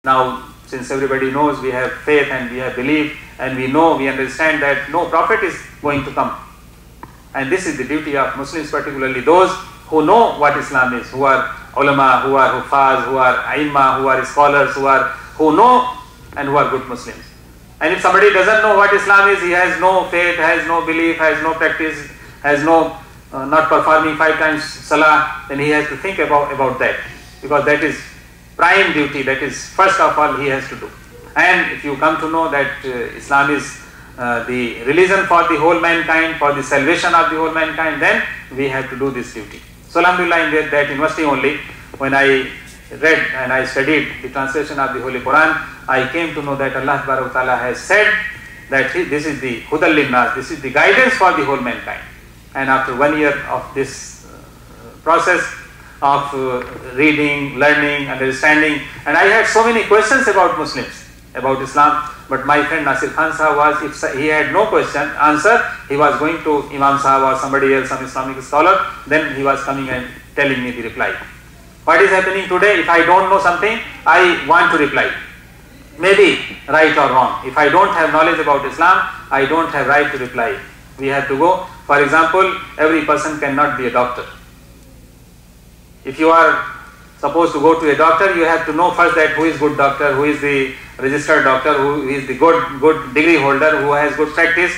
Now, since everybody knows, we have faith and we have belief, and we know, we understand that no prophet is going to come. And this is the duty of Muslims, particularly those who know what Islam is, who are ulama, who are hufaz, who are aimma, who are scholars, who know and who are good Muslims. And if somebody doesn't know what Islam is, he has no faith, has no belief, has no practice, has no not performing 5 times salah, then he has to think about that, because that is prime duty, that is first of all he has to do. And if you come to know that Islam is the religion for the whole mankind, for the salvation of the whole mankind, then we have to do this duty. So alhamdulillah, in that university only, when I read and I studied the translation of the Holy Quran, I came to know that Allah Ta'ala has said that this is the hudal linnas, this is the guidance for the whole mankind. And after 1 year of this process of reading, learning, understanding, and I had so many questions about Muslims, about Islam, but my friend Nasir Khan Sahab was, if he had no question, answer, he was going to Imam Sahab or somebody else, some Islamic scholar, then he was coming and telling me the reply. What is happening today? If I don't know something, I want to reply. Maybe right or wrong. If I don't have knowledge about Islam, I don't have right to reply. We have to go. For example, every person cannot be a doctor. If you are supposed to go to a doctor, you have to know first that who is good doctor, who is the registered doctor, who is the good degree holder, who has good practice,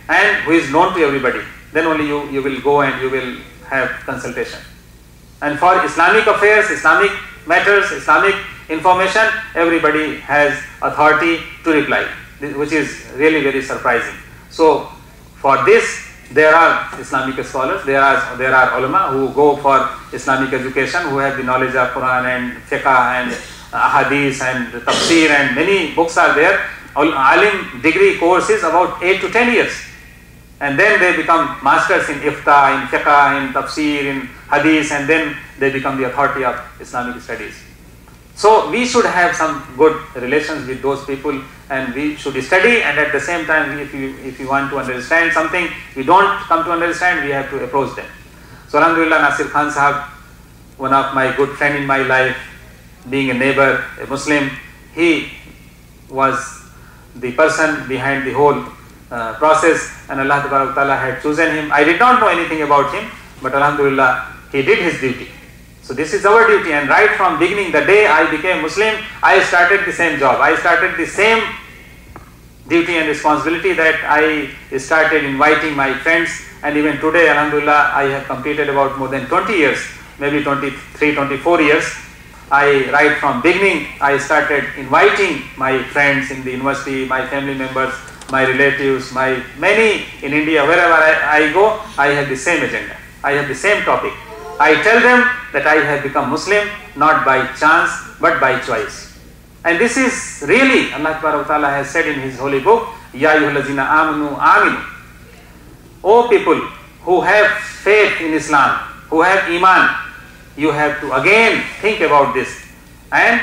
and who is known to everybody. Then only you will go and you will have consultation. And for Islamic affairs, Islamic matters, Islamic information, everybody has authority to reply, which is really very surprising. So for this, there are Islamic scholars, there are ulama who go for Islamic education, who have the knowledge of Quran and fiqh and hadith and tafsir, and many books are there. Alim degree course is about 8 to 10 years. And then they become masters in ifta, in fiqh, in tafsir, in hadith, and then they become the authority of Islamic studies. So we should have some good relations with those people, and we should study, and at the same time, if you want to understand something, we don't come to understand, we have to approach them. So alhamdulillah, Nasir Khan Sahab, one of my good friend in my life, being a neighbor, a Muslim, he was the person behind the whole process, and Allah Ta'ala had chosen him. I did not know anything about him, but alhamdulillah, he did his duty. So this is our duty, and right from beginning, the day I became Muslim, I started the same job. I started the same duty and responsibility, that I started inviting my friends, and even today, alhamdulillah, I have completed about more than 20 years, maybe 23, 24 years. Right from beginning, I started inviting my friends in the university, my family members, my relatives, my many in India, wherever I go, I have the same agenda. I have the same topic. I tell them that I have become Muslim not by chance but by choice. And this is really, Allah Ta'ala has said in His holy book, Ya ayyuhallazina amanu aminu. O people who have faith in Islam, who have iman, you have to again think about this. And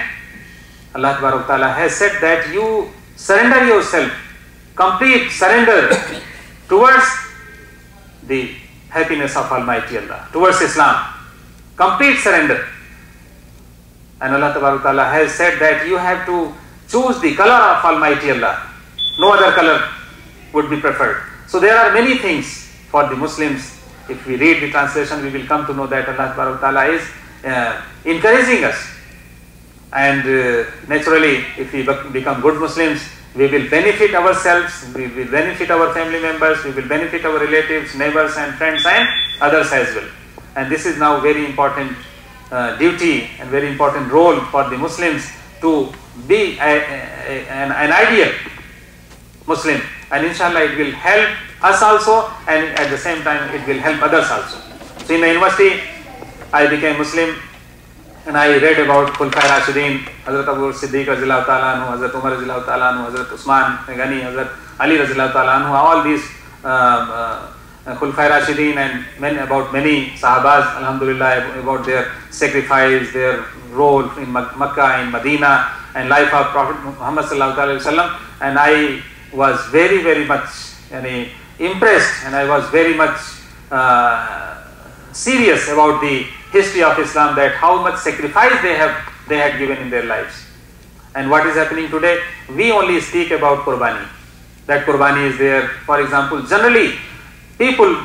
Allah Ta'ala has said that you surrender yourself, complete surrender towards the happiness of Almighty Allah, towards Islam, complete surrender. And Allah Ta'ala has said that you have to choose the color of Almighty Allah. No other color would be preferred. So there are many things for the Muslims. If we read the translation, we will come to know that Allah Ta'ala is encouraging us. And naturally, if we become good Muslims, we will benefit ourselves, we will benefit our family members, we will benefit our relatives, neighbors and friends and others as well. And this is now very important duty and very important role for the Muslims to be an ideal Muslim. And inshallah it will help us also, and at the same time it will help others also. So in the university I became Muslim, and I read about Khulafai Rashidin, Hazrat Abu Siddiq Radhiyallahu Ta'ala Anhu, Hazrat Umar Radhiyallahu Ta'ala Anhu, Hazrat Usman Ghani, Hazrat Ali Radhiyallahu Ta'ala Anhu, all these Khulafai Rashidin, and about many Sahabas, alhamdulillah, about their sacrifice, their role in Makkah, in Medina, and life of Prophet Muhammad Sallallahu Alaihi Wasallam. And I was very, very much impressed, and I was very much serious about the history of Islam, that how much sacrifice they had given in their lives. And what is happening today? We only speak about Qurbani. That Qurbani is there. For example, generally people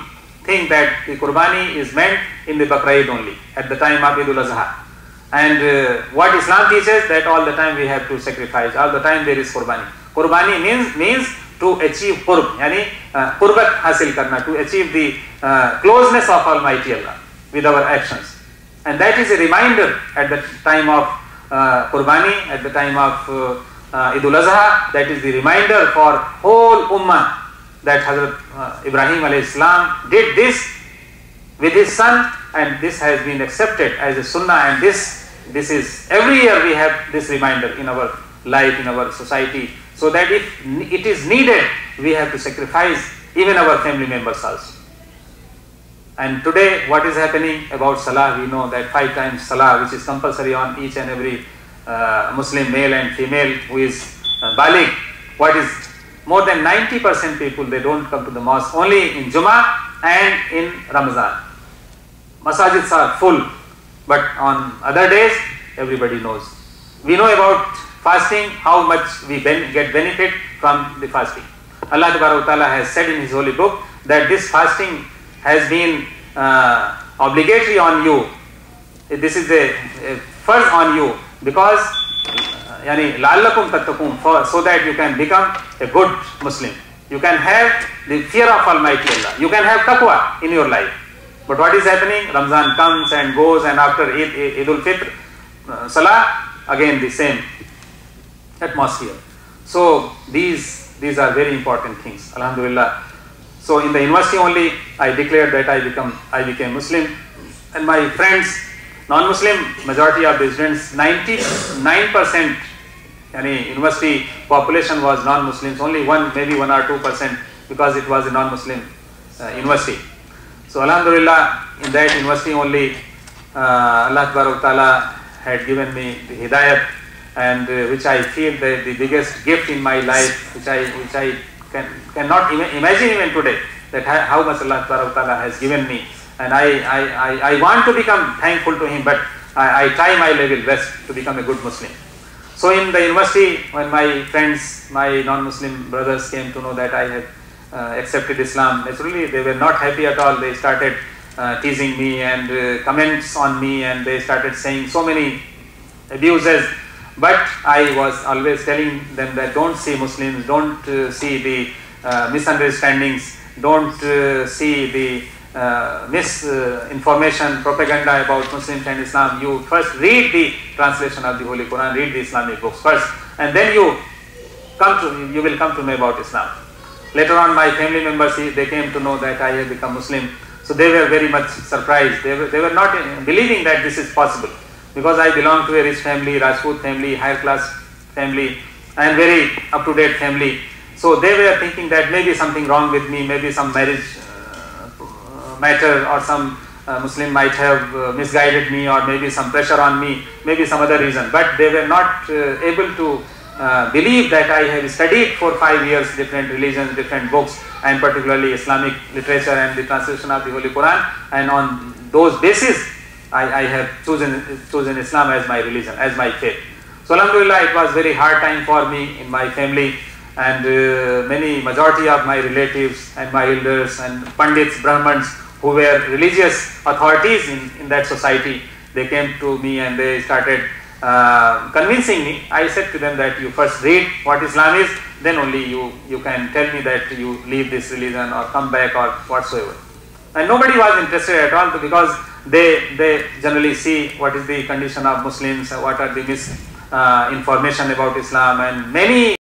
think that the Qurbani is meant in the Bakr Eid only, at the time of Eidul Adha. And what Islam teaches, that all the time we have to sacrifice, all the time there is Qurbani. Qurbani means to achieve Qurb, yani Qurbat hasil karna, to achieve the closeness of Almighty Allah with our actions. And that is a reminder at the time of Qurbani, at the time of Eidul Adha, that is the reminder for whole Ummah that Hazrat Ibrahim alayhi salam did this with his son, and this has been accepted as a sunnah, and this is, every year we have this reminder in our life, in our society, so that if it is needed, we have to sacrifice even our family members also. And today what is happening about Salah, we know that 5 times Salah, which is compulsory on each and every Muslim male and female who is baligh. What is more than 90% people, they don't come to the mosque only in Jummah and in Ramazan. Masajids are full, but on other days everybody knows. We know about fasting, how much we get benefit from the fasting. Allah Ta'ala has said in His holy book that this fasting has been obligatory on you. This is a farz on you, because yani la'allakum tattaqun, so that you can become a good Muslim. You can have the fear of Almighty Allah. You can have taqwa in your life. But what is happening? Ramzan comes and goes, and after Eidul Fitr, Salah, again the same atmosphere. So these are very important things. Alhamdulillah. So in the university only, I declared that I became Muslim, and my friends, non-Muslim, majority of the students, 99%, yani university population was non-Muslims, only maybe 1 or 2%, because it was a non-Muslim university. So Alhamdulillah, in that university only, Allah Ta'ala had given me the Hidayat, and which I feel the biggest gift in my life, which I cannot imagine even today, that how much Allah Ta'ala has given me. And I want to become thankful to Him, but I try my level best to become a good Muslim. So in the university, when my friends, my non-Muslim brothers came to know that I had accepted Islam, naturally they were not happy at all. They started teasing me and comments on me, and they started saying so many abuses. But I was always telling them that don't see Muslims, don't see the misunderstandings, don't see the misinformation, propaganda about Muslims and Islam. You first read the translation of the Holy Quran, read the Islamic books first, and then you will come to know about Islam. Later on, my family members, they came to know that I had become Muslim. So they were very much surprised. They were not believing that this is possible, because I belong to a rich family, Rajput family, higher class family, and very up-to-date family. So they were thinking that maybe something wrong with me, maybe some marriage matter, or some Muslim might have misguided me, or maybe some pressure on me, maybe some other reason. But they were not able to believe that I have studied for 5 years different religions, different books, and particularly Islamic literature and the translation of the Holy Quran, and on those basis I have chosen Islam as my religion, as my faith. So Alhamdulillah, it was very hard time for me in my family, and majority of my relatives and my elders and Pandits, Brahmans, who were religious authorities in that society, they came to me and they started convincing me. I said to them that you first read what Islam is, then only you can tell me that you leave this religion or come back or whatsoever. And nobody was interested at all, because they generally see what is the condition of Muslims, what are the misinformation about Islam, and many